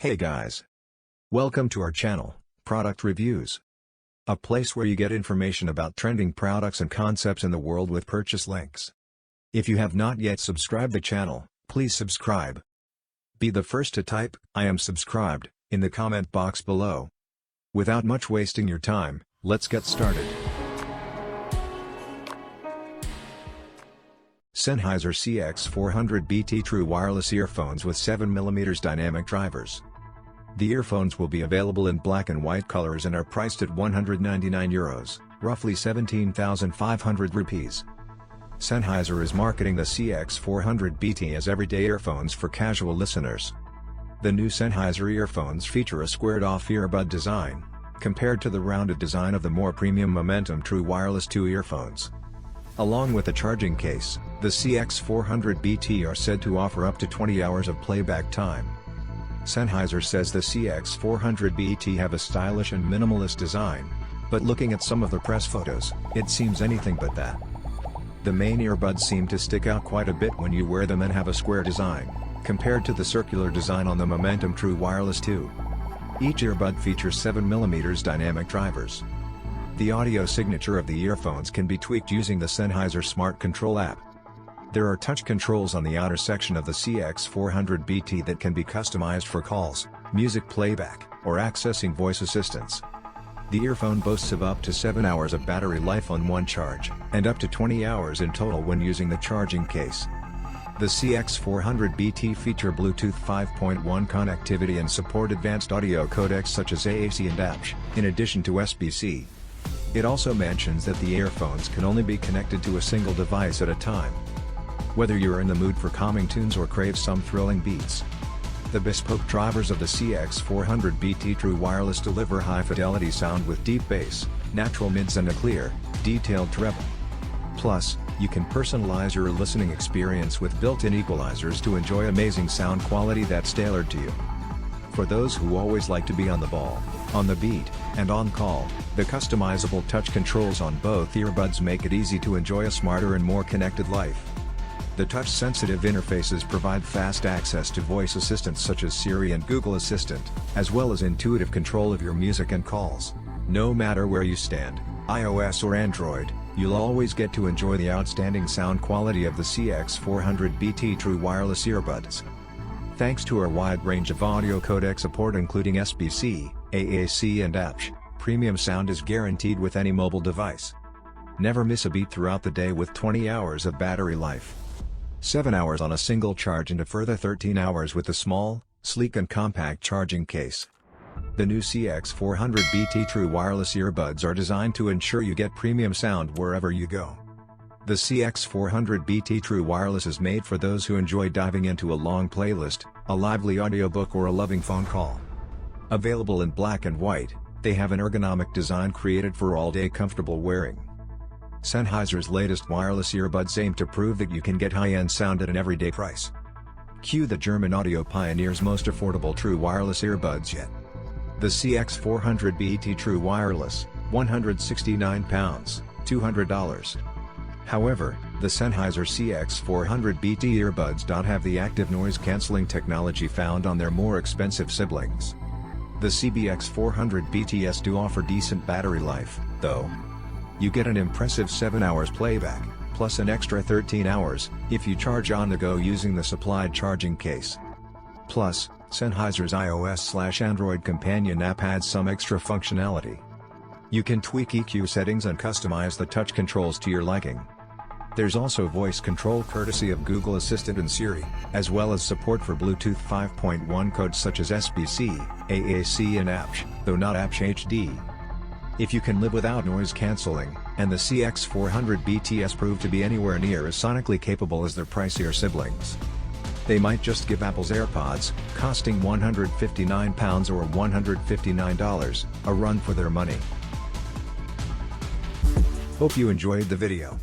Hey guys! Welcome to our channel, Product Reviews. A place where you get information about trending products and concepts in the world with purchase links. If you have not yet subscribed the channel, please subscribe. Be the first to type, "I am subscribed," in the comment box below. Without much wasting your time, let's get started. Sennheiser CX400BT True Wireless Earphones with 7mm dynamic drivers. The earphones will be available in black and white colors and are priced at €199, roughly 17,500 rupees. Sennheiser is marketing the CX400BT as everyday earphones for casual listeners. The new Sennheiser earphones feature a squared-off earbud design, compared to the rounded design of the more premium Momentum True Wireless 2 earphones. Along with a charging case, the CX400BT are said to offer up to 20 hours of playback time. Sennheiser says the CX400BT have a stylish and minimalist design, but looking at some of the press photos, it seems anything but that. The main earbuds seem to stick out quite a bit when you wear them and have a square design, compared to the circular design on the Momentum True Wireless 2. Each earbud features 7mm dynamic drivers. The audio signature of the earphones can be tweaked using the Sennheiser Smart Control app. There are touch controls on the outer section of the CX400BT that can be customized for calls, music playback, or accessing voice assistants. The earphone boasts of up to 7 hours of battery life on one charge, and up to 20 hours in total when using the charging case. The CX400BT feature Bluetooth 5.1 connectivity and support advanced audio codecs such as AAC and APS, in addition to SBC. It also mentions that the earphones can only be connected to a single device at a time. Whether you're in the mood for calming tunes or crave some thrilling beats, the bespoke drivers of the CX400BT True Wireless deliver high-fidelity sound with deep bass, natural mids and a clear, detailed treble. Plus, you can personalize your listening experience with built-in equalizers to enjoy amazing sound quality that's tailored to you. For those who always like to be on the ball, on the beat, and on call, the customizable touch controls on both earbuds make it easy to enjoy a smarter and more connected life. The touch-sensitive interfaces provide fast access to voice assistants such as Siri and Google Assistant, as well as intuitive control of your music and calls. No matter where you stand, iOS or Android, you'll always get to enjoy the outstanding sound quality of the CX400BT True Wireless earbuds. Thanks to our wide range of audio codec support including SBC, AAC and APS, premium sound is guaranteed with any mobile device. Never miss a beat throughout the day with 20 hours of battery life. 7 hours on a single charge and a further 13 hours with the small, sleek and compact charging case. The new CX400BT True Wireless earbuds are designed to ensure you get premium sound wherever you go. The CX400BT True Wireless is made for those who enjoy diving into a long playlist, a lively audiobook or a loving phone call. Available in black and white, they have an ergonomic design created for all-day comfortable wearing. Sennheiser's latest wireless earbuds aim to prove that you can get high-end sound at an everyday price. Cue the German audio pioneer's most affordable true wireless earbuds yet. The CX400BT True Wireless, £169, $200. However, the Sennheiser CX400BT earbuds don't have the active noise cancelling technology found on their more expensive siblings. The CBX400BTs do offer decent battery life, though. You get an impressive 7 hours playback, plus an extra 13 hours, if you charge on the go using the supplied charging case. Plus, Sennheiser's iOS/Android companion app adds some extra functionality. You can tweak EQ settings and customize the touch controls to your liking. There's also voice control courtesy of Google Assistant and Siri, as well as support for Bluetooth 5.1 codes such as SBC, AAC and APS, though not APS HD. If you can live without noise cancelling, and the CX400BTs prove to be anywhere near as sonically capable as their pricier siblings, they might just give Apple's AirPods, costing £159 or $159, a run for their money. Hope you enjoyed the video.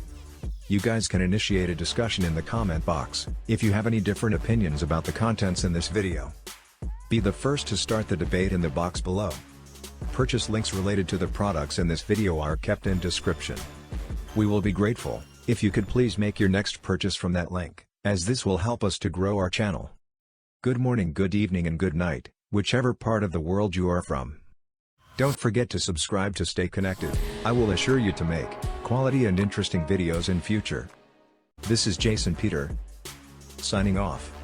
You guys can initiate a discussion in the comment box, if you have any different opinions about the contents in this video. Be the first to start the debate in the box below. Purchase links related to the products in this video are kept in description. We will be grateful if you could please make your next purchase from that link, as this will help us to grow our channel. Good morning, good evening and good night. whichever part of the world you are from. Don't forget to subscribe to stay connected. I will assure you to make quality and interesting videos in future. This is Jason Peter, signing off.